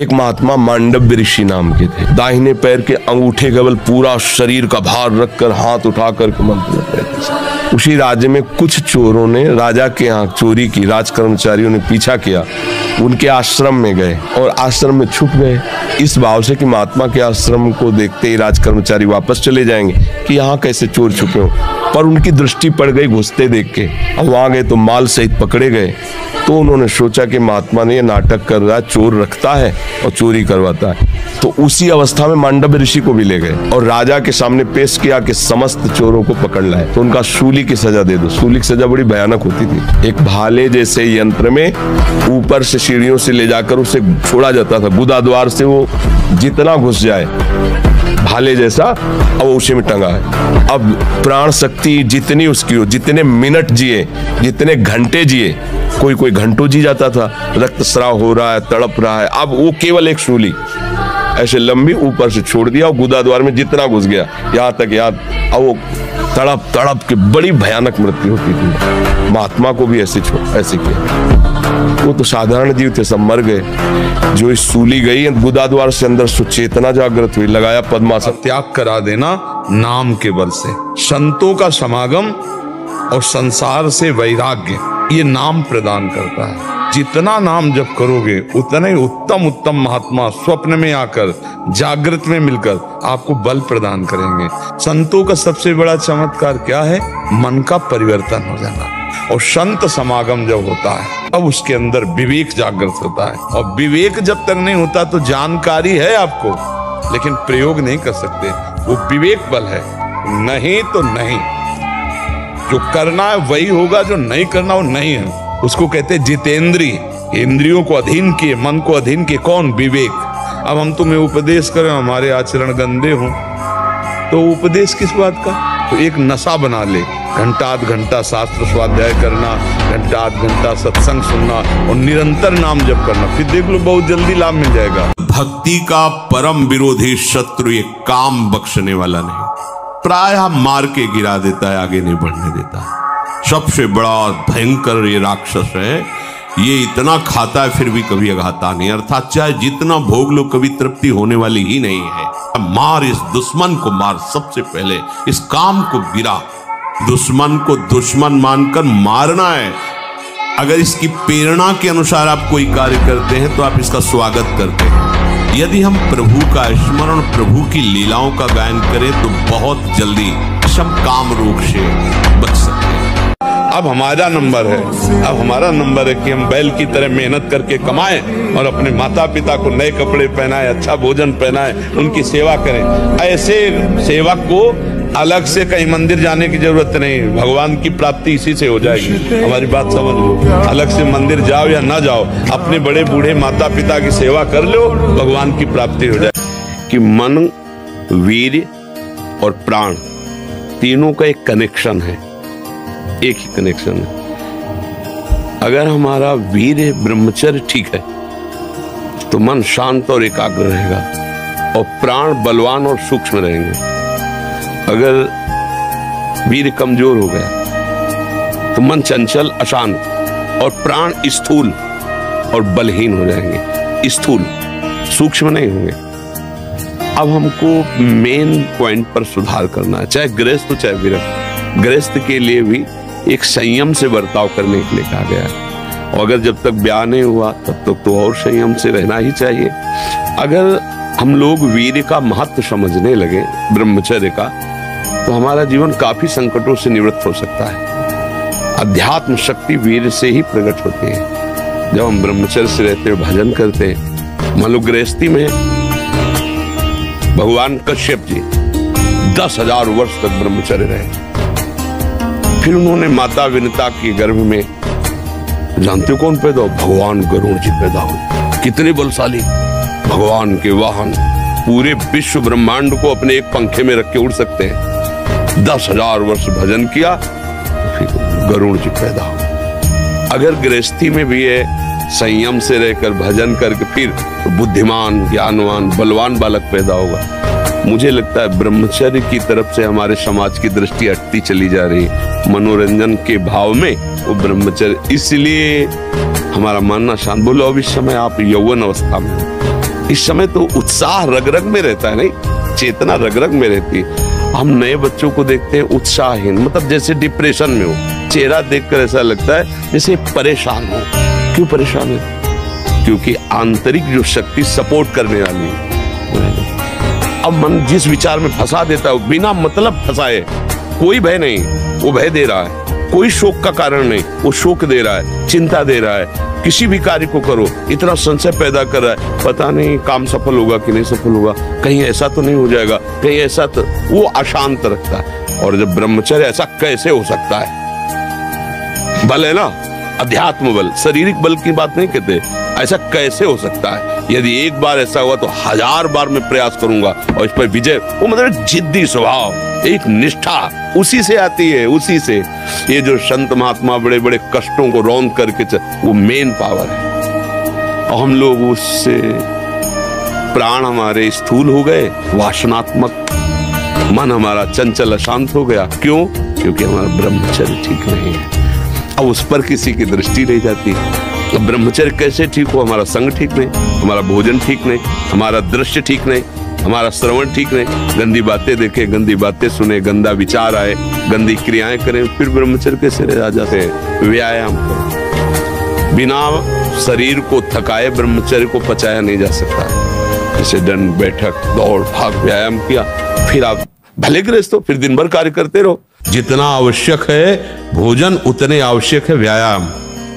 एक महात्मा मांडव्य ऋषि नाम के थे। दाहिने पैर के अंगूठे केवल पूरा शरीर का भार रखकर हाथ उठा करके मंत्र जप रहे थे। उसी राज्य में कुछ चोरों ने राजा के यहाँ चोरी की, राज कर्मचारियों ने पीछा किया, उनके आश्रम में गए और आश्रम में छुप गए, इस भाव से कि महात्मा के आश्रम को देखते ही राज कर्मचारी वापस चले जाएंगे कि यहाँ कैसे चोर छुपे हो। पर उनकी दृष्टि पड़ गई घुसते देख के। अब वहां गए तो माल सहित पकड़े गए। तो उन्होंने सोचा कि महात्मा ने ये नाटक कर रहा है, चोर रखता है और चोरी करवाता है। तो उसी अवस्था में मांडव्य ऋषि को भी ले गए और राजा के सामने पेश किया कि समस्त चोरों को पकड़ लाए, तो उनका सूली की सजा दे दो। सूली की सजा बड़ी भयानक होती थी। एक भाले जैसे यंत्र में ऊपर से सीढ़ियों से ले जाकर उसे छोड़ा जाता था, गुदा द्वार से वो जितना घुस जाए भाले जैसा, अब उसी में टंगा है। अब प्राण शक्ति जितनी उसकी हो, जितने मिनट जिए, जितने घंटे जिए, कोई घंटों जी जाता था, रक्तस्राव हो रहा है, तड़प रहा है, अब वो केवल एक सूली ऐसे लंबी ऊपर से छोड़ दिया और गुदा द्वार में जितना घुस गया यहाँ तक याद, अब वो तड़प तड़प के बड़ी भयानक मृत्यु होती थी। महात्मा को भी ऐसे किया। वो तो साधारण जीव थे, सब मर गए। जो इस सूली गई गुदा द्वार से अंदर सुचेतना जागृत हुई, लगाया पद्मासन। त्याग करा देना नाम के बल से, संतों का समागम और संसार से वैराग्य ये नाम प्रदान करता है। जितना नाम जप करोगे उतना ही उत्तम उत्तम महात्मा स्वप्न में आकर जागृत में मिलकर आपको बल प्रदान करेंगे। संतों का सबसे बड़ा चमत्कार क्या है? मन का परिवर्तन हो जाना। और संत समागम जब होता है अब उसके अंदर विवेक जागृत होता है, और विवेक जब तक नहीं होता तो जानकारी है आपको, लेकिन प्रयोग नहीं कर सकते। वो विवेक बल है, नहीं तो नहीं। जो करना है वही होगा, जो नहीं करना वो नहीं है। उसको कहते जितेंद्रिय। इंद्रियों को अधीन किए, मन को अधीन किए कौन? विवेक। अब हम तुम्हें उपदेश करें, हमारे आचरण गंदे हों, तो उपदेश किस बात का? तो एक नशा बना ले, घंटा आध घंटा शास्त्र स्वाध्याय करना, घंटा आध घंटा सत्संग सुनना और निरंतर नाम जप करना, फिर देख लो बहुत जल्दी लाभ मिल जाएगा। भक्ति का परम विरोधी शत्रु ये काम बख्शने वाला नहीं, प्रायः मार के गिरा देता है, आगे नहीं बढ़ने देता। सबसे बड़ा भयंकर ये राक्षस है, ये इतना खाता है फिर भी कभी अघाता नहीं, अर्थात चाहे जितना भोग लो कभी तृप्ति होने वाली ही नहीं है। मार, इस दुश्मन को मार, सबसे पहले इस काम को गिरा। दुश्मन को दुश्मन मानकर मारना है। अगर इसकी प्रेरणा के अनुसार आप कोई कार्य करते हैं तो आप इसका स्वागत करते हैं। यदि हम प्रभु का स्मरण, प्रभु की लीलाओं का गायन करें तो बहुत जल्दी हम काम रोग से बच सकते हैं। अब हमारा नंबर है कि हम बैल की तरह मेहनत करके कमाएं और अपने माता पिता को नए कपड़े पहनाएं, अच्छा भोजन पहनाएं, उनकी सेवा करें। ऐसे सेवक को अलग से कहीं मंदिर जाने की जरूरत नहीं, भगवान की प्राप्ति इसी से हो जाएगी। हमारी बात समझ लो, अलग से मंदिर जाओ या ना जाओ, अपने बड़े बूढ़े माता पिता की सेवा कर लो, भगवान की प्राप्ति हो जाए। कि मन, वीर्य और प्राण तीनों का एक कनेक्शन है, एक ही कनेक्शन है। अगर हमारा वीर्य ब्रह्मचर्य ठीक है तो मन शांत और एकाग्र रहेगा और प्राण बलवान और सूक्ष्म रहेंगे। अगर वीर्य कमजोर हो गया तो मन चंचल, अशांत और प्राण स्थूल और बलहीन हो जाएंगे, स्थूल, सूक्ष्म नहीं होंगे। अब हमको मेन पॉइंट पर सुधार करना है, चाहे गृहस्थ हो चाहे विरक्त। गृहस्थ के लिए भी एक संयम से बर्ताव करने के लिए कहा गया है, और अगर जब तक ब्याह नहीं हुआ तब तक तो और संयम से रहना ही चाहिए। अगर हम लोग वीर्य का महत्व समझने लगे, ब्रह्मचर्य का, तो हमारा जीवन काफी संकटों से निवृत्त हो सकता है। अध्यात्म शक्ति वीर्य से ही प्रकट होती है। जब हम ब्रह्मचर्य से रहते हैं, भजन करते हैं, मान लो गृहस्थी में भगवान कश्यप जी 10,000 वर्ष तक ब्रह्मचर्य रहे, फिर उन्होंने माता विनता के गर्भ में, जानते हो कौन पैदा हो? भगवान गरुड़ जी पैदा हुए। कितने बलशाली, भगवान के वाहन, पूरे विश्व ब्रह्मांड को अपने एक पंखे में रख के उड़ सकते हैं। 10,000 वर्ष भजन किया तो फिर गरुड़ जी पैदा हुए। अगर गृहस्थी में भी है, संयम से रहकर भजन करके फिर तो बुद्धिमान, ज्ञानवान, बलवान बालक पैदा होगा। मुझे लगता है ब्रह्मचर्य की तरफ से हमारे समाज की दृष्टि हटती चली जा रही है। मनोरंजन के भाव में वो ब्रह्मचर्य, इसलिए हमारा मानना शांत। बोलो अब इस समय आप यौवन अवस्था में, इस समय तो उत्साह रग रग में रहता है, नहीं, चेतना रग रग में रहती है। हम नए बच्चों को देखते हैं उत्साहहीन, मतलब जैसे डिप्रेशन में हो, चेहरा देखकर ऐसा लगता है जैसे परेशान हो। क्यों परेशान है? क्योंकि आंतरिक जो शक्ति सपोर्ट करने वाली है, अब मन जिस विचार में फंसा देता है, बिना मतलब फंसाए, कोई भय नहीं, वो भय दे रहा है, कोई शोक का कारण नहीं, वो शोक दे रहा है, चिंता दे रहा है। किसी भी कार्य को करो इतना संशय पैदा कर रहा है, पता नहीं काम सफल होगा कि नहीं सफल होगा, कहीं ऐसा तो नहीं हो जाएगा, कहीं ऐसा तो, वो अशांत रखता है। और जब ब्रह्मचर्य, ऐसा कैसे हो सकता है? बल है ना, अध्यात्म बल, शारीरिक बल की बात नहीं कहते, ऐसा कैसे हो सकता है? यदि एक बार ऐसा हुआ तो 1000 बार मैं प्रयास करूंगा और इस पर विजय। वो मतलब जिद्दी स्वभाव, एक निष्ठा उसी से आती है, उसी से। ये जो संत महात्मा बड़े बड़े कष्टों को रौंद करके वो मेन पावर है। और हम लोग उससे, प्राण हमारे स्थूल हो गए, वासनात्मक, मन हमारा चंचल अशांत हो गया। क्यों? क्योंकि हमारा ब्रह्मचर्य ठीक नहीं है। अब उस पर किसी की दृष्टि नहीं जाती। अब ब्रह्मचर्य कैसे ठीक हो? हमारा संग ठीक नहीं, हमारा भोजन ठीक नहीं, हमारा दृश्य ठीक नहीं, हमारा श्रवण ठीक नहीं, गंदी बातें देखें, गंदी बातें सुने, गंदा विचार आए, गंदी क्रियाएं करें, फिर ब्रह्मचर्य कैसे रह जाते हैं? व्यायाम करो, बिना शरीर को थकाए ब्रह्मचर्य को पचाया नहीं जा सकता। जैसे दंड बैठक दौड़ भाग व्यायाम किया, फिर आप भले गृहस्थ हो, फिर दिन भर कार्य करते रहो। जितना आवश्यक है भोजन उतने आवश्यक है व्यायाम।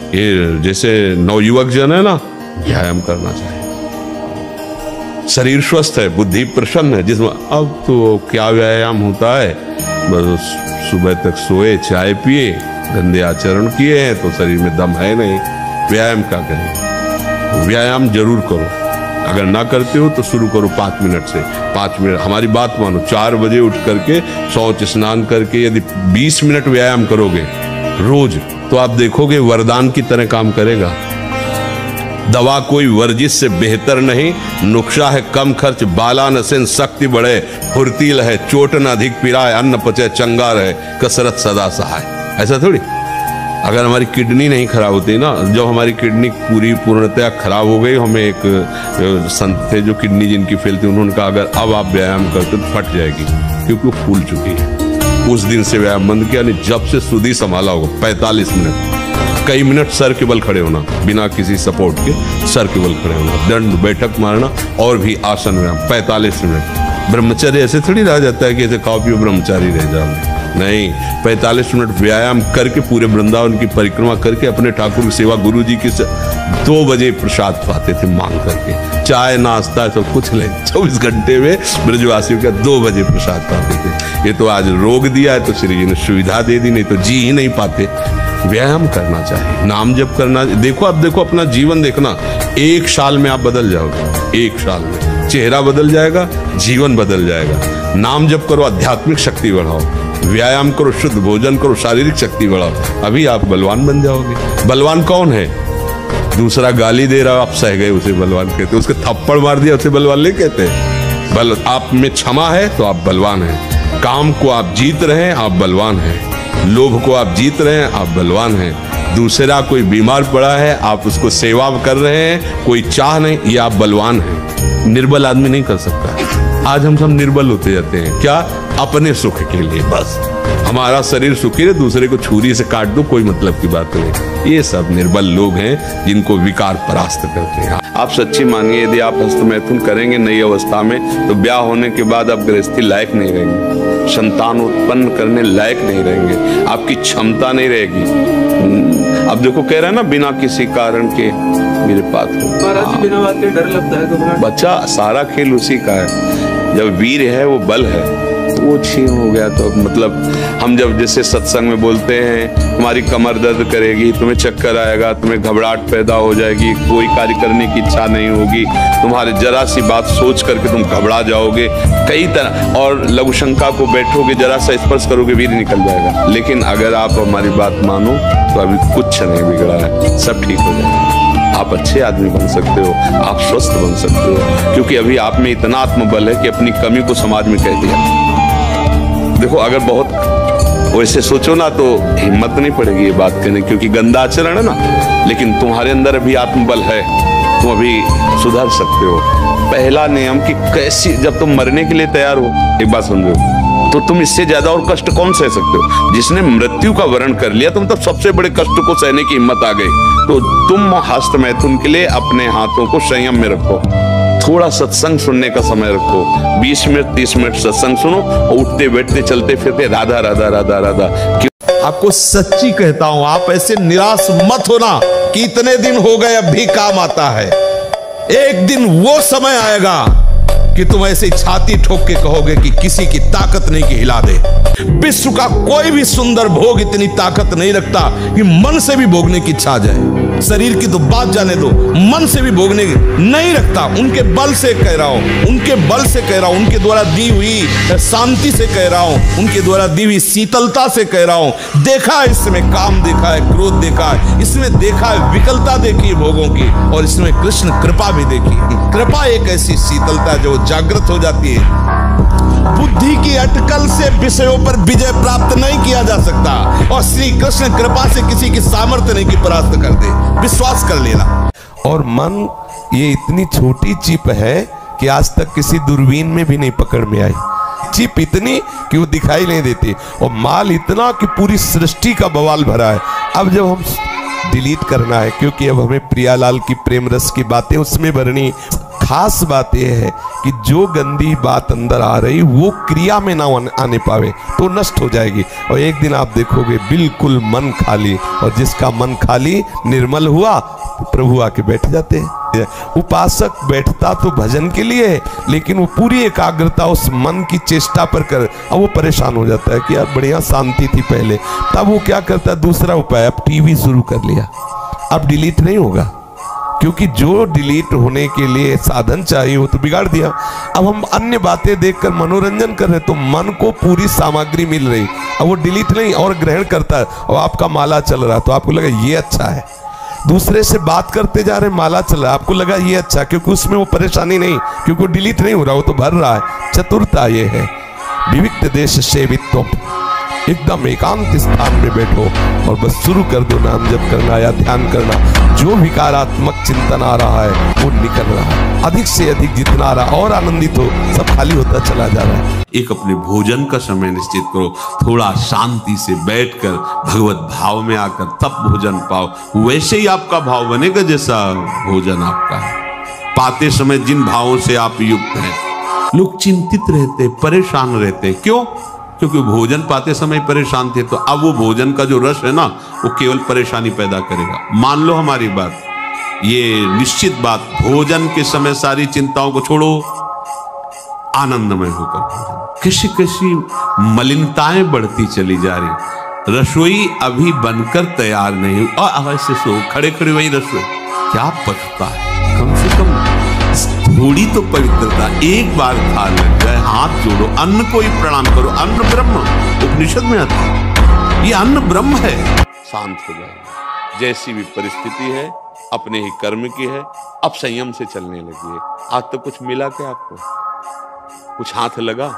ये जैसे नवयुवक जन है ना, व्यायाम करना चाहिए। शरीर स्वस्थ है, बुद्धि प्रसन्न है, जिसमें अब तो क्या व्यायाम होता है, बस सुबह तक सोए, चाय पिए, गंदे आचरण किए हैं तो शरीर में दम है नहीं। व्यायाम क्या करें? व्यायाम जरूर करो, अगर ना करते हो तो शुरू करो 5 मिनट से। 5 मिनट, हमारी बात मानो, 4 बजे उठ करके शौच स्नान करके यदि 20 मिनट व्यायाम करोगे रोज, तो आप देखोगे वरदान की तरह काम करेगा। दवा कोई वर्जिश से बेहतर नहीं, नुक्शा है कम खर्च, बाला नसेन शक्ति बढ़े, फुर्तील है चोट न अधिक पिराए, अन्न पचे चंगा रहे, कसरत सदा सहाय। ऐसा थोड़ी। अगर हमारी किडनी नहीं खराब होती ना, जब हमारी किडनी पूरी पूर्णतया खराब हो गई, हमें एक संत थे जो किडनी जिनकी फेल थी, उन्होंने कहा अगर अब आप व्यायाम करते तो फट जाएगी, क्योंकि वो फूल चुकी है। उस दिन से व्यायाम बंद किया, नहीं जब से सुधी संभाला होगा 45 मिनट, कई मिनट सर के बल खड़े होना, बिना किसी सपोर्ट के सर के बल खड़े होना, दंड बैठक मारना और भी आसन व्यायाम 45 मिनट। ब्रह्मचर्य ऐसे थोड़ी रह जाता है कि ऐसे खाओ पियो ब्रह्मचारी रह जाओगे, नहीं। 45 मिनट व्यायाम करके पूरे वृंदावन की परिक्रमा करके अपने ठाकुर की सेवा, गुरु जी की 2 बजे प्रसाद पाते थे मांग करके, चाय नाश्ता सब कुछ ले, 24 घंटे में ब्रजवासियों का 2 बजे प्रसाद पाते थे। ये तो आज रोक दिया है तो श्री जी ने सुविधा दे दी, नहीं तो जी ही नहीं पाते। व्यायाम करना चाहिए, नाम जप करना। देखो, अब देखो अपना जीवन देखना, 1 साल में आप बदल जाओगे, 1 साल में चेहरा बदल जाएगा, जीवन बदल जाएगा। नाम जप करो, आध्यात्मिक शक्ति बढ़ाओ, व्यायाम करो, शुद्ध भोजन करो, शारीरिक शक्ति बढ़ाओ, अभी आप बलवान बन जाओगे। बलवान कौन है? दूसरा गाली दे रहा, आप सह गए उसे बलवान कहते, उसके थप्पड़ मार दिया उसे बलवान नहीं कहते। बल आप में क्षमा है तो आप बलवान हैं। काम को आप जीत रहे हैं, आप बलवान हैं। लोभ को आप जीत रहे हैं, आप बलवान हैं। दूसरा कोई बीमार पड़ा है, आप उसको सेवा कर रहे हैं, कोई चाह नहीं, ये आप बलवान हैं। निर्बल आदमी नहीं कर सकता। आज हम सब निर्बल होते जाते हैं, क्या? अपने सुख के लिए, बस हमारा शरीर सुखी रहे, दूसरे को छुरी से काट दो, कोई मतलब की बात नहीं। ये सब निर्बल लोग हैं जिनको विकार परास्त करते हैं। आप सच्ची मानिए, यदि आप हस्तमैथुन करेंगे नई अवस्था में, तो ब्याह होने के बाद आप गृहस्थी लायक नहीं रहेंगे, संतान उत्पन्न करने लायक नहीं रहेंगे, आपकी क्षमता नहीं रहेगी। अब देखो कह रहा है ना, बिना किसी कारण के मेरे पास बिना बात के डर लगता है तो बच्चा, सारा खेल उसी का है। जब वीर है वो बल है, वो छीन हो गया तो मतलब हम जब जैसे सत्संग में बोलते हैं, हमारी कमर दर्द करेगी, तुम्हें चक्कर आएगा, तुम्हें घबराहट पैदा हो जाएगी, कोई कार्य करने की इच्छा नहीं होगी, तुम्हारे जरा सी बात सोच करके तुम घबरा जाओगे कई तरह, और लघु शंका को बैठोगे, जरा सा स्पर्श करोगे वीर निकल जाएगा। लेकिन अगर आप हमारी बात मानो तो अभी कुछ नहीं बिगड़ा है, सब ठीक हो जाएगा। आप अच्छे आदमी बन सकते हो, आप स्वस्थ बन सकते हो, क्योंकि अभी आप में इतना आत्मबल है कि अपनी कमी को समाज में कह दिया। देखो, अगर बहुत वैसे सोचो ना तो हिम्मत नहीं पड़ेगी ये बात कहने, क्योंकि गंदा आचरण है ना, लेकिन तुम्हारे अंदर भी आत्मबल है, तुम अभी सुधर सकते हो। पहला नियम कि कैसी, जब तुम मरने के लिए तैयार हो, एक बात समझो, तो तुम इससे ज्यादा और कष्ट कौन सह सकते हो? जिसने मृत्यु का वरण कर लिया, तुम तब सबसे बड़े कष्ट को सहने की हिम्मत आ गई। तो तुम हस्त मैथुन के लिए अपने हाथों को संयम में रखो, थोड़ा सत्संग सुनने का समय रखो, 20 मिनट 30 मिनट सत्संग सुनो और उठते बैठते चलते फिरते राधा राधा राधा राधा। आपको सच्ची कहता हूं, आप ऐसे निराश मत होना कि इतने दिन हो गए अब भी काम आता है। एक दिन वो समय आएगा कि तुम ऐसे छाती ठोक के कहोगे कि किसी की ताकत नहीं कि हिला दे। विश्व का कोई भी सुंदर भोग इतनी ताकत नहीं रखता कि मन से भी भोगने की इच्छा आ जाए। शरीर की तो बात जाने दो, मन से भी भोगने की नहीं रखता। उनके बल से कह रहा हूं, उनके बल से कह रहा हूं, उनके द्वारा दी हुई शांति से कह रहा हूं, उनके द्वारा दी हुई शीतलता से कह रहा हूं। देखा है इसमें काम, देखा है क्रोध, देखा है इसमें, देखा है विकलता देखी है भोगों की, और इसमें कृष्ण कृपा भी देखी। कृपा एक ऐसी शीतलता जो जागृत हो जाती है। बुद्धि की अटकल से विषयों पर विजय प्राप्त नहीं किया जा सकता, और श्री कृष्ण कृपा से किसी की सामर्थ्य नहीं की परास्त कर दे। विश्वास कर लेना। और मन ये इतनी छोटी चिप है कि आज तक किसी दूरबीन में भी नहीं पकड़ में आई। चिप इतनी कि वो दिखाई नहीं देती, और माल इतना कि पूरी सृष्टि का बवाल भरा है। अब जब हम डिलीट करना है, क्योंकि अब हमें प्रियालाल की प्रेम रस की बातें उसमें भरनी। खास बात यह है कि जो गंदी बात अंदर आ रही वो क्रिया में ना आने पावे तो नष्ट हो जाएगी। और एक दिन आप देखोगे बिल्कुल मन खाली, और जिसका मन खाली निर्मल हुआ प्रभु आके बैठ जाते हैं। उपासक बैठता तो भजन के लिए है, लेकिन वो पूरी एकाग्रता उस मन की चेष्टा पर कर, अब वो परेशान हो जाता है कि यार बढ़िया शांति थी पहले। तब वो क्या करता है, दूसरा उपाय, अब टीवी शुरू कर लिया। अब डिलीट नहीं होगा, क्योंकि जो डिलीट होने के लिए साधन चाहिए वो तो बिगाड़ दिया। अब हम अन्य बातें देखकर मनोरंजन कर रहे, तो मन को पूरी सामग्री मिल रही, अब वो डिलीट नहीं और ग्रहण करता है। और आपका माला चल रहा तो आपको लगा ये अच्छा है, दूसरे से बात करते जा रहे माला चल रहा, आपको लगा ये अच्छा, क्योंकि उसमें वो परेशानी नहीं, क्योंकि वो डिलीट नहीं हो रहा, वो तो भर रहा है। चतुरता ये है, विविक्त देश सेवित्व, एकदम एकांत स्थान में बैठो और बस शुरू कर दो नाम जप करना या ध्यान करना। जो विकारात्मक चिंतन आ रहा है वो निकल रहा है, अधिक से अधिक जितना आ रहा और आनंदित हो, सब खाली होता चला जा रहा है। एक अपने भोजन का समय निश्चित करो, थोड़ा शांति से बैठकर भगवत भाव में आकर तब भोजन पाओ। वैसे ही आपका भाव बनेगा जैसा भोजन आपका है। पाते समय जिन भावों से आप युक्त हैं, लोग चिंतित रहते, परेशान रहते, क्यों? क्योंकि भोजन पाते समय परेशान थे। तो अब वो भोजन का जो रस है ना, वो केवल परेशानी पैदा करेगा। मान लो हमारी बात, ये निश्चित बात, भोजन के समय सारी चिंताओं को छोड़ो, आनंदमय होकर। किसी किसी मलिनताएं बढ़ती चली जा रही, रसोई अभी बनकर तैयार नहीं हुई और ऐसे सो खड़े खड़े वही रसोई, क्या पछता है? कम से कम थोड़ी तो पवित्रता, एक बार थाल लग जाए, हाथ जोड़ो, अन्न को ही प्रणाम करो। अन्न ब्रह्म, उपनिषद में आता है, ये अन्न ब्रह्म है। शांत हो जाएगा। जैसी भी परिस्थिति है अपने ही कर्म की है, अब संयम से चलने लगिए। आज तो कुछ मिला क्या आपको? कुछ हाथ लगा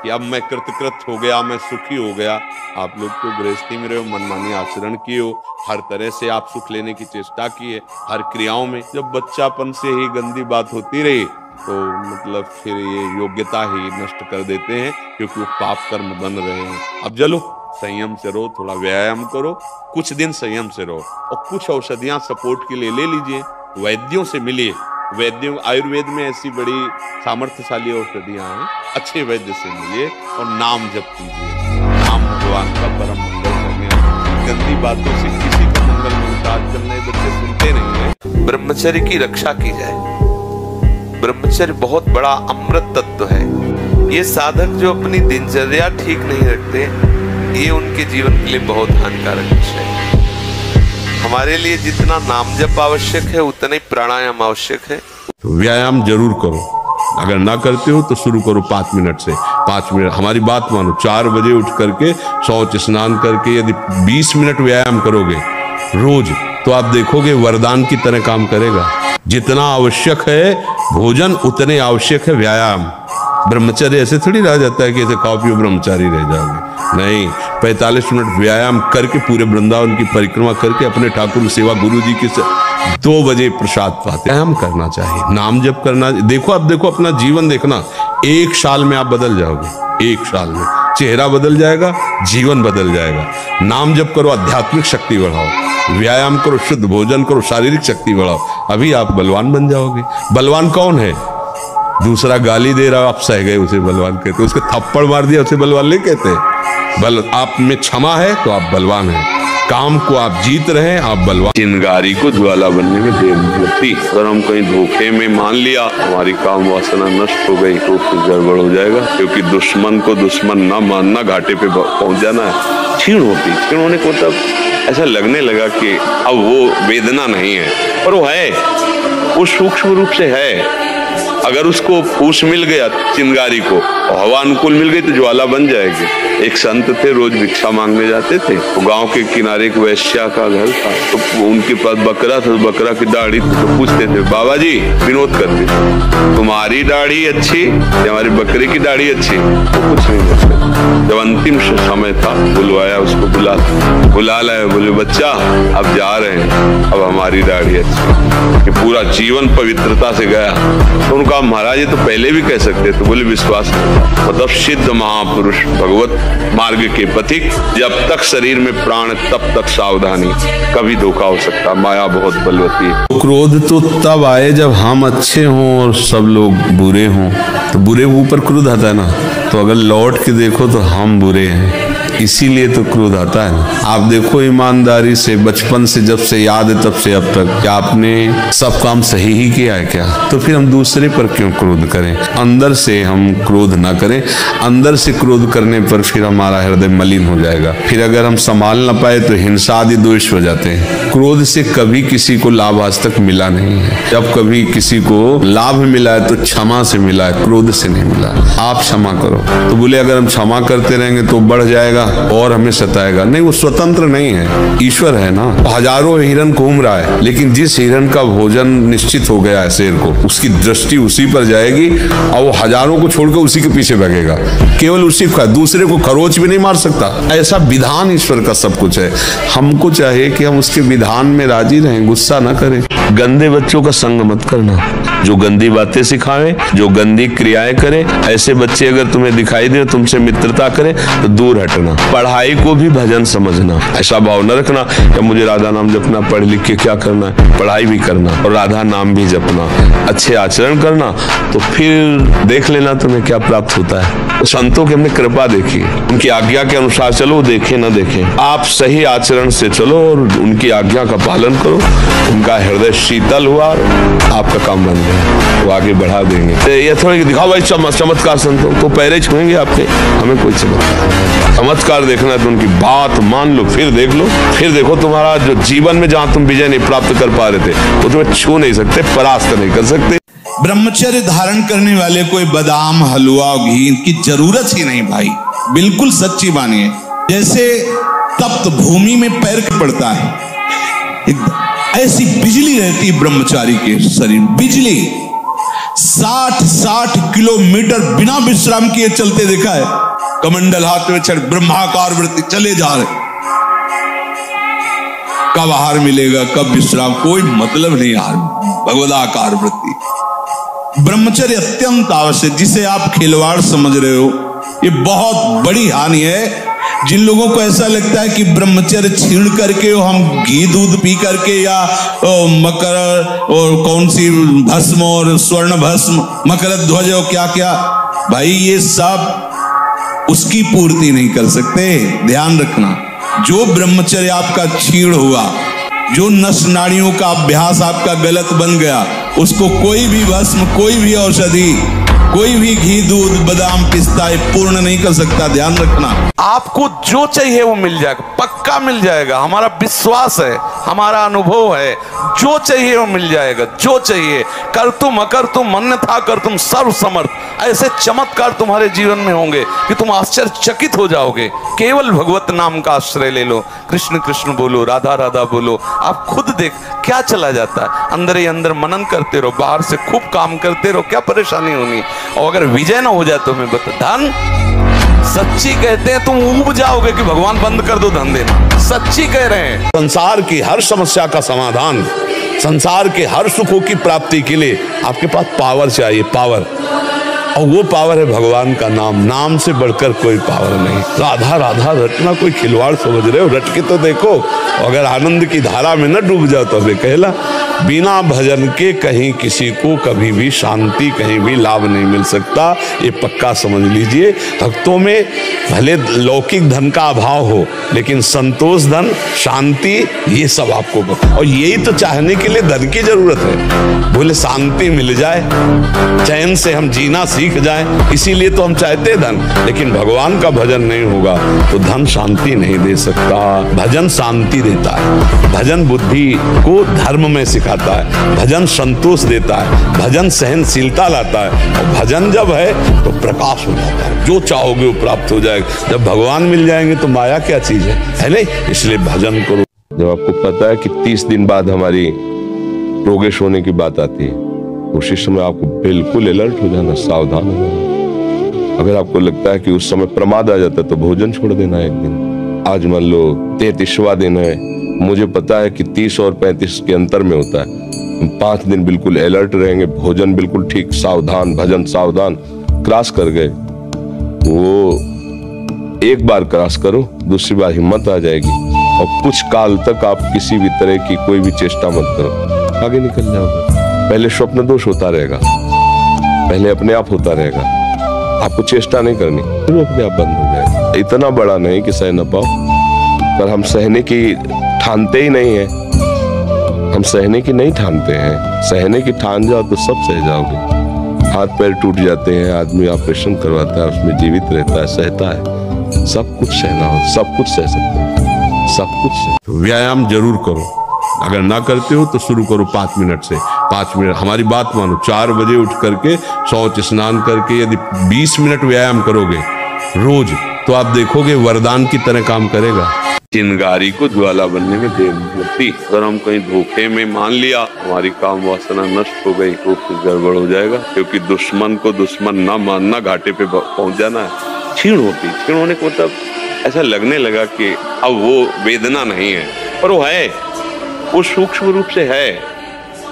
कि अब मैं कृतकृत हो गया, मैं सुखी हो गया? आप लोग तो गृहस्थी में रहे हो, मनमानी आचरण किए हो, हर तरह से आप सुख लेने की चेष्टा की है, हर क्रियाओं में। जब बच्चापन से ही गंदी बात होती रही तो मतलब फिर ये योग्यता ही नष्ट कर देते हैं, क्योंकि वो पाप कर्म बन रहे हैं। अब चलो संयम से रहो, थोड़ा व्यायाम करो, कुछ दिन संयम से रहो, और कुछ औषधियां सपोर्ट के लिए ले लीजिए, वैद्यों से मिलिए। वैद्यों, आयुर्वेद में ऐसी बड़ी सामर्थ्यशाली औषधियां हैं, अच्छे वैद्य से मिलिए और नाम जप कीजिए। नाम भगवान का परम मंगल करने, गंदी बातों से किसी का मंगल मिलता, आजकल नए बच्चे सुनते नहीं है। ब्रह्मचर्य की रक्षा की जाए। ब्रह्मचर्य बहुत बड़ा अमृत तत्व है। ये साधक जो अपनी दिनचर्या ठीक नहीं रखते, ये उनके जीवन के लिए बहुत हानिकारक विषय है। हमारे लिए जितना नाम जप आवश्यक है उतना ही प्राणायाम आवश्यक है। तो व्यायाम जरूर करो, अगर ना करते हो तो शुरू करो 5 मिनट से। 5 मिनट, हमारी बात मानो, 4 बजे उठ करके शौच स्नान करके यदि 20 मिनट व्यायाम करोगे रोज, तो आप देखोगे वरदान की तरह काम करेगा। जितना आवश्यक है भोजन, उतने आवश्यक है व्यायाम। ब्रह्मचर्य ऐसे थोड़ी रह जाता है कि ऐसे खाओ पियो ब्रह्मचारी रह जाओगे। नहीं, 45 मिनट व्यायाम करके पूरे वृंदावन की परिक्रमा करके अपने ठाकुर की सेवा गुरु जी की 2 बजे प्रसाद पाते। व्यायाम करना चाहिए, नाम जप करना। देखो अब देखो अपना जीवन देखना, 1 साल में आप बदल जाओगे, 1 साल में चेहरा बदल जाएगा, जीवन बदल जाएगा। नाम जप करो, आध्यात्मिक शक्ति बढ़ाओ, व्यायाम करो, शुद्ध भोजन करो, शारीरिक शक्ति बढ़ाओ, अभी आप बलवान बन जाओगे। बलवान कौन है? दूसरा गाली दे रहा, आप सह गए उसे बलवान कहते, उसके थप्पड़ मार दिया उसे बलवान नहीं कहते। बल आप में क्षमा है तो आप बलवान हैं, काम को आप जीत रहे हैं, आप बलवान। चिंगारी को ज्वाला बनने में देर नहीं लगती। अगर हम कहीं धोखे में मान लिया हमारी काम वासना नष्ट हो गई तो फिर गड़बड़ हो जाएगा, क्योंकि दुश्मन को दुश्मन ना मानना घाटे पे पहुंच जाना है। क्षीण होने को मतलब ऐसा लगने लगा कि अब वो वेदना नहीं है, पर वो है, वो सूक्ष्म रूप से है। अगर उसको फूस मिल गया चिंगारी को और हवा अनुकूल मिल गई तो ज्वाला बन जाएगी। एक संत थे, रोज भिक्षा मांगने जाते थे। तो गांव के किनारे एक वैश्या का घर था, तो उनके पास बकरा था, बकरा की दाढ़ी तो पूछते थे, बाबा जी विनोद करते, तुम्हारी दाढ़ी अच्छी या हमारी बकरे की दाढ़ी अच्छी? तो कुछ नहीं बोलते। जब अंतिम समय था बुलवाया, उसको बुला लाया, बोले बच्चा अब जा रहे हैं, अब हमारी दाढ़ी अच्छी। पूरा जीवन पवित्रता से गया। तो उनका महाराज ये तो पहले भी कह सकते, तो बोले विश्वास नहीं। मतलब सिद्ध महापुरुष भगवत मार्ग के पथिक, जब तक शरीर में प्राण तब तक सावधानी, कभी धोखा हो सकता, माया बहुत बलवती है। क्रोध तो तब आए जब हम अच्छे हों और सब लोग बुरे हों, तो बुरे ऊपर क्रोध आता है ना। तो अगर लौट के देखो तो हम बुरे हैं, इसीलिए तो क्रोध आता है ना। आप देखो ईमानदारी से, बचपन से जब से याद है तब से अब तक, क्या आपने सब काम सही ही किया है क्या? तो फिर हम दूसरे पर क्यों क्रोध करें? अंदर से हम क्रोध ना करें। अंदर से क्रोध करने पर फिर हमारा हृदय मलिन हो जाएगा। फिर अगर हम संभाल ना पाए तो हिंसा आदि दोष हो जाते हैं। क्रोध से कभी किसी को लाभ आज तक मिला नहीं है। जब कभी किसी को लाभ मिला है तो क्षमा से मिला है, क्रोध से नहीं मिला। आप क्षमा करो। तो बोले अगर हम क्षमा करते रहेंगे तो बढ़ जाएगा और हमें सताएगा। नहीं, वो स्वतंत्र नहीं है, ईश्वर है ना। हजारों हिरन घूम रहा है, लेकिन जिस हिरन का भोजन निश्चित हो गया है शेर को, उसकी दृष्टि उसी पर जाएगी और वो हजारों को छोड़कर उसी के पीछे भागेगा। केवल उसी का, दूसरे को खरोच भी नहीं मार सकता। ऐसा विधान ईश्वर का सब कुछ है। हमको चाहिए कि हम उसके विधान में राजी रहें, गुस्सा ना करें। गंदे बच्चों का संग मत करना, जो गंदी बातें सिखावे, जो गंदी क्रियाएं करे, ऐसे बच्चे अगर तुम्हें दिखाई दे, तुमसे मित्रता करें तो दूर हटना। पढ़ाई को भी भजन समझना, ऐसा भाव न रखना कि मुझे राधा नाम जपना, पढ़ लिख के क्या करना है। पढ़ाई भी करना और राधा नाम भी जपना, अच्छे आचरण करना, तो फिर देख लेना तुम्हें क्या प्राप्त होता है। तो संतों की हमने कृपा देखी, उनकी आज्ञा के अनुसार चलो, देखे न देखे, आप सही आचरण से चलो और उनकी आज्ञा का पालन करो। उनका हृदय शीतल हुआ, आपका काम बन गया, वो आगे बढ़ा देंगे। ये थोड़ी दिखाओ भाई चमत्कार, संतों तो पैरे छुएंगे आपके, हमें कोई चमत्कार देखना है तो उनकी बात मान लो, फिर देख लो, फिर देखो तुम्हारा जो जीवन में जहां तुम विजय नहीं प्राप्त कर पा रहे थे वो तुम्हें छू नहीं सकते, परास्त नहीं कर सकते। ब्रह्मचर्य धारण करने वाले कोई बादाम, हलवा, घी की जरूरत ही नहीं भाई, बिल्कुल सच्ची बानी है। जैसे तप्त भूमि में पैर पड़ता है, ऐसी बिजली रहती है ब्रह्मचारी के शरीर। बिजली 60 किलोमीटर बिना विश्राम किए चलते देखा है। कमंडल हाथ में चढ़ ब्रह्माकार वृत्ति चले जा रहे, कब आहार मिलेगा, कब विश्राम, कोई मतलब नहीं। आहार भगवदाकार वृत्ति, ब्रह्मचर्य अत्यंत आवश्यक। जिसे आप खिलवाड़ समझ रहे हो, ये बहुत बड़ी हानि है। जिन लोगों को ऐसा लगता है कि ब्रह्मचर्य छीण करके हम घी दूध पी करके या मकर और कौन सी भस्म और स्वर्ण भस्म, मकर ध्वज और क्या क्या, भाई ये सब उसकी पूर्ति नहीं कर सकते। ध्यान रखना, जो ब्रह्मचर्य आपका छीण हुआ, जो नस नाड़ियों का अभ्यास आपका गलत बन गया, उसको कोई भी भस्म, कोई भी औषधि, कोई भी घी दूध बादाम पिस्ता पूर्ण नहीं कर सकता। ध्यान रखना, आपको जो चाहिए वो मिल जाएगा, पक्का मिल जाएगा। हमारा विश्वास है, हमारा अनुभव है, जो चाहिए वो मिल जाएगा। जो चाहिए, कर तुम अकर तुम अन्यथा कर तुम सर्व समर्थ, ऐसे चमत्कार तुम्हारे जीवन में होंगे कि तुम आश्चर्यचकित हो जाओगे। केवल भगवत नाम का आश्रय ले लो, कृष्ण कृष्ण बोलो, राधा राधा बोलो, आप खुद देख क्या चला जाता है। अंदर ही अंदर मनन करते रहो, बाहर से खूब काम करते रहो, क्या परेशानी होनी। और अगर विजय ना हो जाए तो मैं बता, धन सच्ची कहते हैं तुम ऊब जाओगे कि भगवान बंद कर दो धन देना। सच्ची कह रहे हैं। संसार की हर समस्या का समाधान, संसार के हर सुखों की प्राप्ति के लिए आपके पास पावर चाहिए, पावर। और वो पावर है भगवान का नाम। नाम से बढ़कर कोई पावर नहीं। राधा राधा रटना कोई खिलवाड़ समझ रहे हो? रट के तो देखो। अगर आनंद की धारा में न डूब जाओ तो वे कहला। बिना भजन के कहीं किसी को कभी भी शांति, कहीं भी लाभ नहीं मिल सकता। ये पक्का समझ लीजिए। भक्तों में भले लौकिक धन का अभाव हो, लेकिन संतोष, धन, शांति, ये सब आपको और यही तो चाहने के लिए धन की जरूरत है। बोले शांति मिल जाए, चैन से हम जीना सीख जाएं, इसीलिए तो हम चाहते हैं धन। लेकिन भगवान का भजन नहीं होगा तो धन शांति नहीं दे सकता। भजन शांति देता है, भजन बुद्धि को धर्म में सिखाता है, भजन संतोष देता है, भजन सहनशीलता लाता है। और भजन जब है तो प्रकाश हो जाता है। जो चाहोगे वो प्राप्त हो जाएगा। जब भगवान मिल जाएंगे तो माया क्या चीज है नहीं? इसलिए भजन करो। जब आपको पता है कि 30 दिन बाद हमारी प्रोग्रेस होने की बात आती है, उसी समय आपको बिल्कुल अलर्ट हो जाना, सावधान हो जाना। अगर आपको लगता है कि उस समय प्रमाद आ जाता है तो भोजन छोड़ देना एक दिन। आज मान लो 33वां दिन है, मुझे पता है कि 30 और 35 के अंतर में होता है। 5 दिन बिल्कुल अलर्ट रहेंगे, भोजन बिल्कुल ठीक, सावधान, भजन सावधान। क्रॉस कर गए, वो एक बार क्रॉस करो, दूसरी बार हिम्मत आ जाएगी और कुछ काल तक आप किसी भी तरह की कोई भी चेष्टा मत करो, आगे निकल जाओगे। पहले स्वप्न दोष होता रहेगा, पहले अपने आप होता रहेगा, आपको चेष्टा नहीं करनी, फिर अपने आप बंद हो जाएगा। इतना बड़ा नहीं कि सह न पाओ, पर हम सहने की ठानते ही नहीं है। हम सहने की नहीं ठानते हैं। सहने की ठान जाओ तो सब सह जाओगे। हाथ पैर टूट जाते हैं, आदमी ऑपरेशन करवाता है, उसमें जीवित रहता है, सहता है। सब कुछ सहना हो, सब कुछ सह सकते हैं, सब कुछ सह। तो व्यायाम जरूर करो। अगर ना करते हो तो शुरू करो 5 मिनट से। 5 मिनट, हमारी बात मानो, 4 बजे उठ करके शौच स्नान करके यदि 20 मिनट व्यायाम करोगे रोज, तो आप देखोगे वरदान की तरह काम करेगा। चिंगारी को ज्वाला बनने में देर नहीं लगती। अगर हम कहीं धोखे में मान लिया हमारी काम वासना नष्ट हो गई तो फिर गड़बड़ हो जाएगा। क्योंकि दुश्मन को दुश्मन ना मानना, घाटे पे पहुंच जाना है। क्षीण होने को मतलब ऐसा लगने लगा कि अब वो वेदना नहीं है, पर वो है, वो सूक्ष्म रूप से है।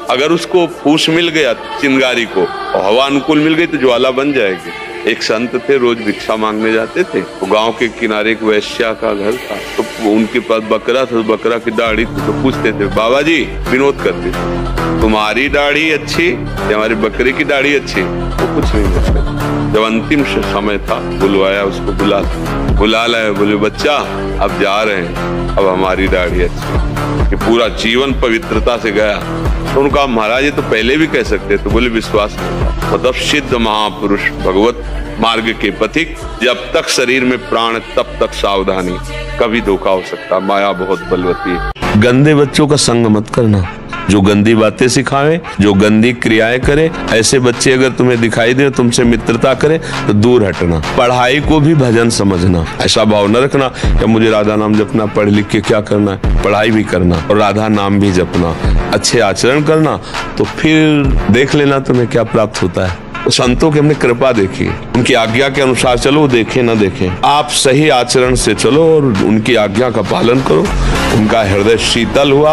अगर उसको फूस मिल गया चिंगारी को और हवा अनुकूल मिल गई तो ज्वाला बन जाएगी। एक संत थे, रोज भिक्षा मांगने जाते थे। तो गांव के किनारे एक वैश्या का घर था, तो उनके पास बकरा था, बकरा की दाढ़ी थी। तो पूछते थे, बाबा जी, विनोद करते थे, तुम्हारी दाढ़ी अच्छी या हमारी बकरे की दाढ़ी अच्छी? वो कुछ नहीं बोलते। जब अंतिम समय था, बुलवाया उसको, बुला लाया। बोले, बच्चा अब जा रहे हैं, अब हमारी दाढ़ी अच्छी। कि पूरा जीवन पवित्रता से गया। तो उनका, महाराज ये तो पहले भी कह सकते। तो बोले, विश्वास नहीं था। मतलब सिद्ध महापुरुष, भगवत मार्ग के पथिक, जब तक शरीर में प्राण तब तक सावधानी, कभी धोखा हो सकता। माया बहुत बलवती है। गंदे बच्चों का संग मत करना, जो गंदी बातें सिखावे, जो गंदी क्रियाएं करे। ऐसे बच्चे अगर तुम्हें दिखाई दे, तुमसे मित्रता करे तो दूर हटना। पढ़ाई को भी भजन समझना। ऐसा भाव न रखना कि मुझे राधा नाम जपना, पढ़ लिख के क्या करना है। पढ़ाई भी करना और राधा नाम भी जपना, अच्छे आचरण करना, तो फिर देख लेना तुम्हें क्या प्राप्त होता है। संतों की हमने कृपा देखी, उनकी आज्ञा के अनुसार चलो, देखें ना देखें, आप सही आचरण से चलो और उनकी आज्ञा का पालन करो। उनका हृदय शीतल हुआ,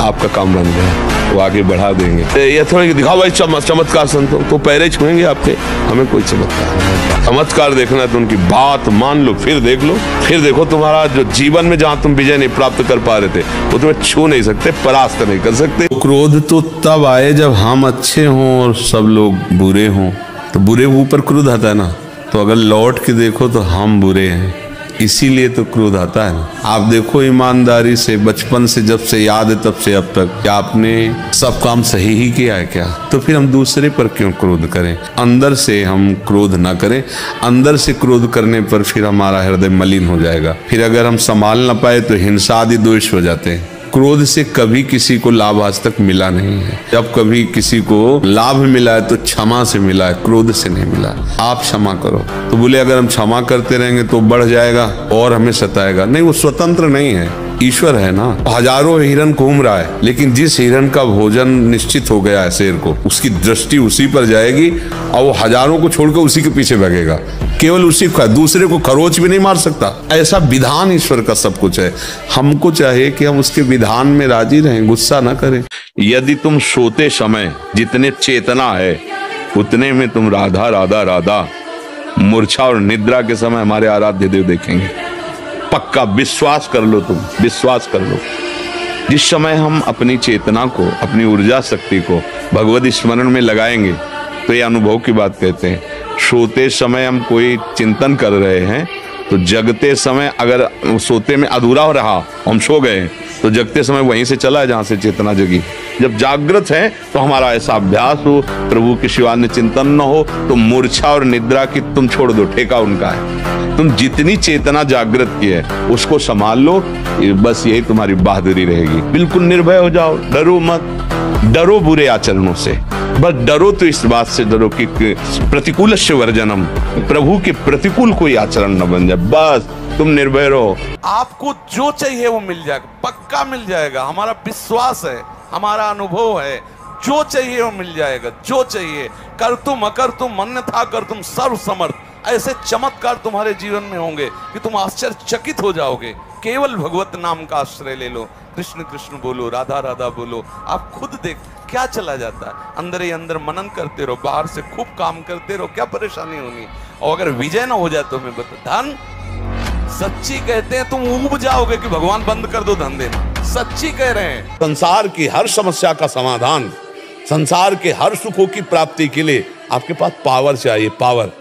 आपका काम बन गया, वो आगे बढ़ा देंगे। ये थोड़ी दिखाओ भाई चमत्कार, संतों तो पैरे छुएंगे आपके, हमें कोई चमत्कार देखना है तो उनकी बात मान लो, फिर देख लो, फिर देखो तुम्हारा जो जीवन में जहां तुम विजय नहीं प्राप्त कर पा रहे थे वो तुम्हें छू नहीं सकते, परास्त नहीं कर सकते। क्रोध तो तब आए जब हम अच्छे हों और सब लोग बुरे हों। तो बुरे ऊपर क्रोध आता है ना। तो अगर लौट के देखो तो हम बुरे हैं, इसीलिए तो क्रोध आता है ना। आप देखो ईमानदारी से, बचपन से जब से याद है तब से अब तक, क्या आपने सब काम सही ही किया है क्या? तो फिर हम दूसरे पर क्यों क्रोध करें? अंदर से हम क्रोध ना करें। अंदर से क्रोध करने पर फिर हमारा हृदय मलिन हो जाएगा। फिर अगर हम संभाल ना पाए तो हिंसा आदि दोष हो जाते हैं। क्रोध से कभी किसी को लाभ आज तक मिला नहीं है। जब कभी किसी को लाभ मिला है तो क्षमा से मिला है, क्रोध से नहीं मिला। आप क्षमा करो। तो बोले अगर हम क्षमा करते रहेंगे तो बढ़ जाएगा और हमें सताएगा। नहीं, वो स्वतंत्र नहीं है। ईश्वर है ना। हजारों हिरन घूम रहा है, लेकिन जिस हिरन का भोजन निश्चित हो गया है शेर को, उसकी दृष्टि उसी पर जाएगी और वो हजारों को छोड़कर उसी के पीछे भागेगा। केवल उसी का, दूसरे को खरोच भी नहीं मार सकता। ऐसा विधान ईश्वर का सब कुछ है। हमको चाहिए कि हम उसके विधान में राजी रहें, गुस्सा ना करें। यदि तुम सोते समय जितने चेतना है उतने में तुम राधा राधा राधा, मूर्छा और निद्रा के समय हमारे आराध्य देव देखेंगे। पक्का विश्वास कर लो, तुम विश्वास कर लो। जिस समय हम अपनी चेतना को, अपनी ऊर्जा शक्ति को भगवत स्मरण में लगाएंगे, तो ये अनुभव की बात कहते हैं। सोते समय हम कोई चिंतन कर रहे हैं तो जगते समय, अगर सोते में अधूरा हो रहा, हम सो गए, तो जगते समय वहीं से चला है जहां से चेतना जगी। जब जागृत है तो हमारा ऐसा अभ्यास हो, प्रभु के शिवान्य चिंतन न हो, तो मूर्छा और निद्रा की तुम छोड़ दो, ठेका उनका है। तुम जितनी चेतना जागृत की है उसको संभाल लो, बस यही तुम्हारी बहादुरी रहेगी। बिल्कुल निर्भय हो जाओ, डरो मत। डरो बुरे आचरणों से, बस डरो तो इस बात से डरो कि प्रतिकूलस्य वर्जनम, प्रभु के प्रतिकूल कोई आचरण न बन जाए, बस तुम निर्भय रहो। आपको जो चाहिए वो मिल जाएगा, पक्का मिल जाएगा। हमारा विश्वास है, हमारा अनुभव है, जो चाहिए वो मिल जाएगा। जो चाहिए, कर तुम अकर तुम अन्यथा कर तुम सर्व समर्थ, ऐसे चमत्कार तुम्हारे जीवन में होंगे कि तुम आश्चर्यचकित हो जाओगे। केवल भगवत नाम का आश्रय ले लो, कृष्ण कृष्ण बोलो, राधा राधा बोलो, आप खुद देख क्या चला जाता है। अंदर ही अंदर मनन करते रहो, बाहर से खूब काम करते रहो, क्या परेशानी होनी। और अगर विजय ना हो जाए तो मैं बता, धन सच्ची कहते हैं, तुम ऊब जाओगे कि भगवान बंद कर दो धन देना, सच्ची कह रहे हैं। संसार की हर समस्या का समाधान, संसार के हर सुखों की प्राप्ति के लिए आपके पास पावर चाहिए, पावर।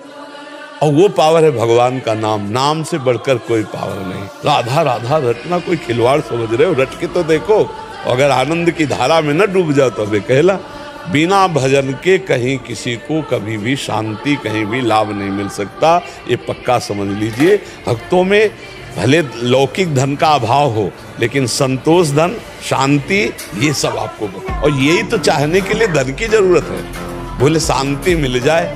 और वो पावर है भगवान का नाम। नाम से बढ़कर कोई पावर नहीं। राधा राधा रटना कोई खिलवाड़ समझ रहे हो? रट के तो देखो, अगर आनंद की धारा में न डूब जाओ तो कहला। बिना भजन के कहीं किसी को कभी भी शांति, कहीं भी लाभ नहीं मिल सकता, ये पक्का समझ लीजिए। भक्तों में भले लौकिक धन का अभाव हो, लेकिन संतोष धन, शांति, ये सब आपको, और यही तो चाहने के लिए धन की जरूरत है। बोले शांति मिल जाए,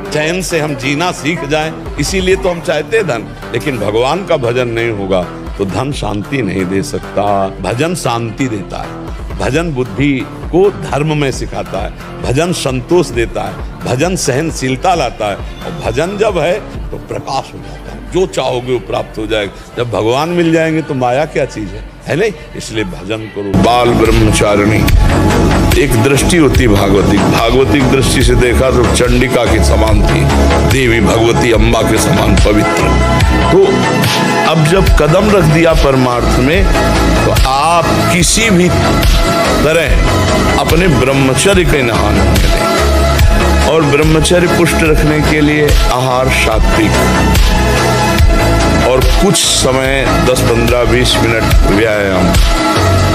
चैन से हम जीना सीख जाएं, इसीलिए तो हम चाहते हैं धन। लेकिन भगवान का भजन नहीं होगा तो धन शांति नहीं दे सकता। भजन शांति देता है, भजन बुद्धि को धर्म में सिखाता है, भजन संतोष देता है, भजन सहनशीलता लाता है। और भजन जब है तो प्रकाश हो जाता है, जो चाहोगे वो प्राप्त हो जाएगा। जब भगवान मिल जाएंगे तो माया क्या चीज है नहीं? इसलिए भजन करो। बाल ब्रह्मचारिणी एक दृष्टि होती भागवती, भागवतिक दृष्टि से देखा तो चंडिका के समान थी, देवी भगवती अम्बा के समान पवित्र। तो अब जब कदम रख दिया परमार्थ में, तो आप किसी भी तरह अपने ब्रह्मचर्य के नहान करें। और ब्रह्मचर्य पुष्ट रखने के लिए आहार सात्विक और कुछ समय 10, 15, 20 मिनट व्यायाम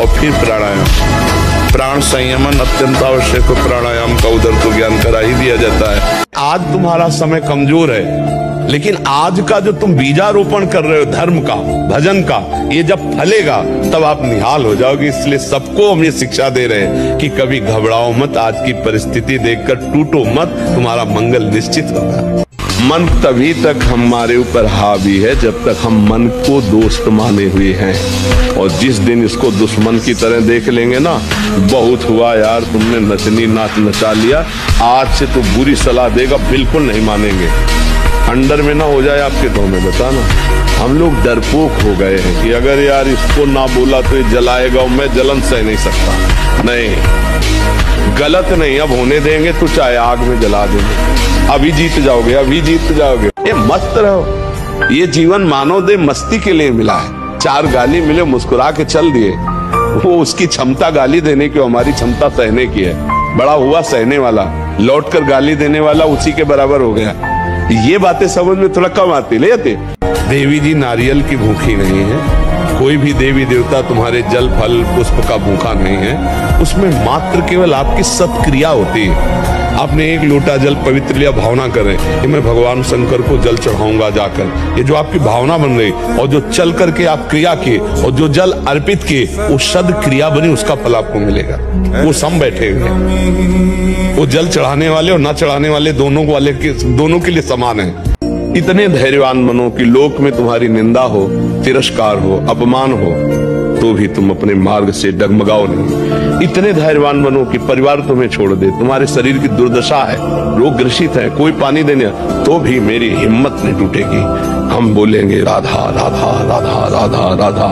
और फिर प्राणायाम। प्राण संयमन अत्यंत आवश्यक है। प्राणायाम का उधर तो ज्ञान करा ही दिया जाता है। आज तुम्हारा समय कमजोर है, लेकिन आज का जो तुम बीजारोपण कर रहे हो धर्म का, भजन का, ये जब फलेगा तब आप निहाल हो जाओगे। इसलिए सबको हम ये शिक्षा दे रहे हैं कि कभी घबराओ मत, आज की परिस्थिति देखकर टूटो मत, तुम्हारा मंगल निश्चित होगा। मन तभी तक हमारे ऊपर हावी है जब तक हम मन को दोस्त माने हुए हैं। और जिस दिन इसको दुश्मन की तरह देख लेंगे ना, बहुत हुआ यार, तुमने नचनी नाच नचा लिया, आज से तो बुरी सलाह देगा, बिल्कुल नहीं मानेंगे। अंडर में ना हो जाए आपके तो हमें बताना। हम लोग डरपोक हो गए हैं कि अगर यार इसको ना बोला तो ये जलाएगा, मैं जलन सह नहीं सकता। नहीं, गलत नहीं, अब होने देंगे तो चाहे आग में जला देंगे। अभी जीत जाओगे, अभी जीत जाओगे। ये मस्त रहो। ये जीवन मानव दे मस्ती के लिए मिला है। 4 गाली मिले, मुस्कुरा के चल दिए। वो उसकी क्षमता गाली देने की, हमारी क्षमता सहने की है। बड़ा हुआ सहने वाला, लौट कर गाली देने वाला उसी के बराबर हो गया। ये बातें समझ में थोड़ा कम आती लेते। देवी जी नारियल की भूखी नहीं है, कोई भी देवी देवता तुम्हारे जल फल पुष्प का भूखा नहीं है। उसमें मात्र केवल आपकी सत्क्रिया होती है। आपने 1 लोटा जल पवित्र लिया, भावना करें कि मैं भगवान शंकर को जल चढ़ाऊंगा जाकर, ये जो आपकी भावना बन रही, और जो चल करके आप क्रिया किए और जो जल अर्पित किए, वो सद क्रिया बनी, उसका फल आपको मिलेगा। वो सम बैठे हुए, वो जल चढ़ाने वाले और ना चढ़ाने वाले दोनों के लिए समान है। इतने धैर्यवान बनो कि लोक में तुम्हारी निंदा हो, तिरस्कार हो, अपमान हो, तो भी तुम अपने मार्ग से डगमगाओ नहीं। इतने धैर्यवान बनो कि परिवार तुम्हें छोड़ दे, तुम्हारे शरीर की दुर्दशा है, रोग ग्रसित है, कोई पानी देने, तो भी मेरी हिम्मत नहीं टूटेगी। हम बोलेंगे राधा राधा राधा राधा राधा।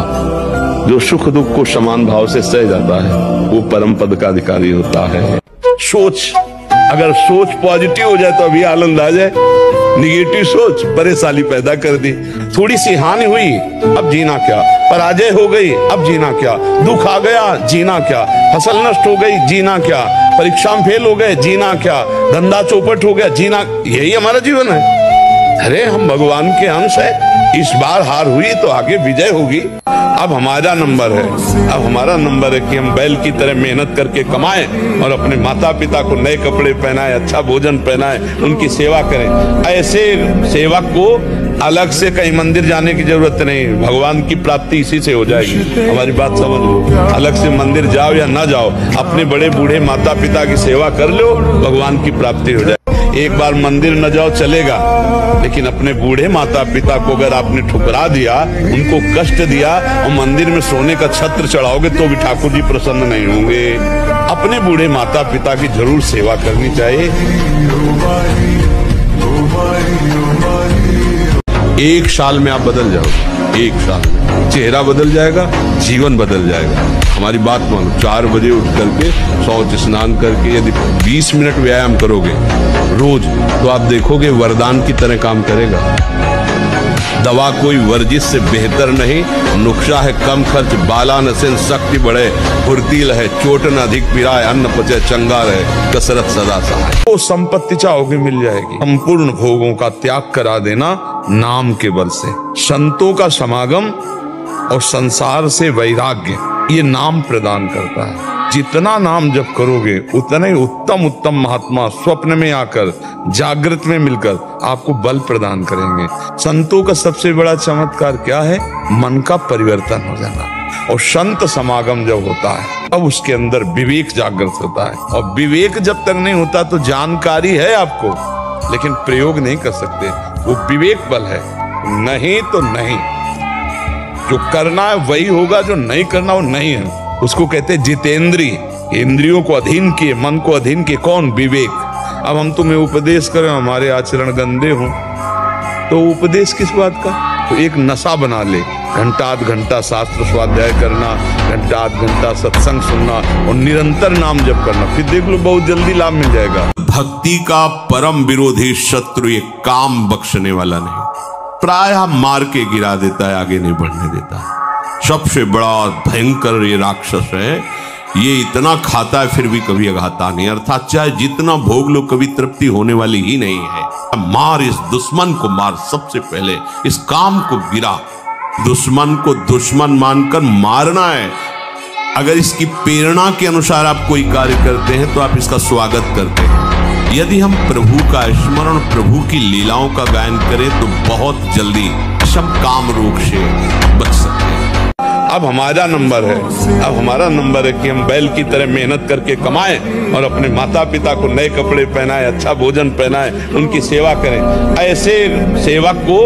जो सुख दुख को समान भाव से सह जाता है वो परम पद का अधिकारी होता है। सोच, अगर सोच पॉजिटिव हो जाए तो अभी आनंद आ जाए, निगेटिव सोच परेशानी पैदा कर दी। थोड़ी सी हानि हुई, अब जीना क्या, पराजय हो गई, अब जीना क्या, दुख आ गया, जीना क्या, फसल नष्ट हो गई, जीना क्या, परीक्षा में फेल हो गए, जीना क्या, धंधा चौपट हो गया, जीना, यही हमारा जीवन है। अरे हम भगवान के अंश है, इस बार हार हुई तो आगे विजय होगी। अब हमारा नंबर है, अब हमारा नंबर है कि हम बैल की तरह मेहनत करके कमाएं और अपने माता पिता को नए कपड़े पहनाएं, अच्छा भोजन पहनाएं, उनकी सेवा करें। ऐसे सेवक को अलग से कहीं मंदिर जाने की जरूरत नहीं, भगवान की प्राप्ति इसी से हो जाएगी। हमारी बात समझ लो, अलग से मंदिर जाओ या ना जाओ, अपने बड़े बूढ़े माता पिता की सेवा कर लो, भगवान की प्राप्ति हो जाए। एक बार मंदिर न जाओ चलेगा, लेकिन अपने बूढ़े माता पिता को अगर आपने ठुकरा दिया, उनको कष्ट दिया और मंदिर में सोने का छत्र चढ़ाओगे तो भी ठाकुर जी प्रसन्न नहीं होंगे। अपने बूढ़े माता पिता की जरूर सेवा करनी चाहिए। एक साल में आप बदल जाओगे, एक साल में चेहरा बदल जाएगा, जीवन बदल जाएगा। हमारी बात मानो, 4 बजे उठ करके शौच स्नान करके यदि 20 मिनट व्यायाम करोगे रोज, तो आप देखोगे वरदान की तरह काम करेगा। दवा कोई वर्जिश से बेहतर नहीं, नुस्खा है कम खर्च, बाला नसेन शक्ति बढ़े, फुर्तील है, चोट न अधिक पिराए, अन्न पचे चंगा रहे, कसरत सदा सहाय। वो संपत्ति चाहोगे मिल जाएगी। संपूर्ण भोगों का त्याग करा देना नाम के बल से, संतों का समागम और संसार से वैराग्य, ये नाम प्रदान करता है। जितना नाम जप करोगे उतने उत्तम उत्तम महात्मा स्वप्न में आकर, जागृत में मिलकर आपको बल प्रदान करेंगे। संतों का सबसे बड़ा चमत्कार क्या है? मन का परिवर्तन हो जाना। और संत समागम जब होता है अब उसके अंदर विवेक जागृत होता है, और विवेक जब तक नहीं होता तो जानकारी है आपको, लेकिन प्रयोग नहीं कर सकते। वो विवेक बल है, नहीं तो नहीं। जो करना है वही होगा, जो नहीं करना वो नहीं है। उसको कहते हैं जितेंद्रिय। इंद्रियों को अधीन किए, मन को अधीन किए, कौन? विवेक। अब हम तुम्हें उपदेश करें, हमारे आचरण गंदे हों, तो उपदेश किस बात का? तो एक नशा बना ले, घंटा आध घंटा शास्त्र स्वाध्याय करना, घंटा आध घंटा सत्संग सुनना और निरंतर नाम जप करना, फिर देख लो बहुत जल्दी लाभ मिल जाएगा। भक्ति का परम विरोधी शत्रु ये काम बख्शने वाला नहीं, प्रायः मार के गिरा देता है, आगे नहीं बढ़ने देता। सबसे बड़ा भयंकर ये राक्षस है, ये इतना खाता है फिर भी कभी अघाता नहीं, अर्थात चाहे जितना भोग लो कभी तृप्ति होने वाली ही नहीं है। मार, इस दुश्मन को मार, सबसे पहले इस काम को गिरा। दुश्मन को दुश्मन मानकर मारना है। अगर इसकी प्रेरणा के अनुसार आप कोई कार्य करते हैं तो आप इसका स्वागत करते हैं। यदि हम प्रभु का स्मरण, प्रभु की लीलाओं का गायन करें तो बहुत जल्दी हम काम रोग से बच सकते हैं। अब हमारा नंबर है, अब हमारा नंबर है कि हम बैल की तरह मेहनत करके कमाएं और अपने माता पिता को नए कपड़े पहनाएं, अच्छा भोजन पहनाएं, उनकी सेवा करें। ऐसे सेवक को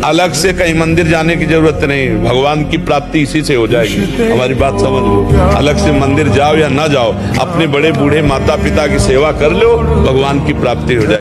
अलग से कहीं मंदिर जाने की जरूरत नहीं, भगवान की प्राप्ति इसी से हो जाएगी। हमारी बात समझ लो, अलग से मंदिर जाओ या ना जाओ, अपने बड़े बूढ़े माता पिता की सेवा कर लो, भगवान की प्राप्ति हो जाएगी।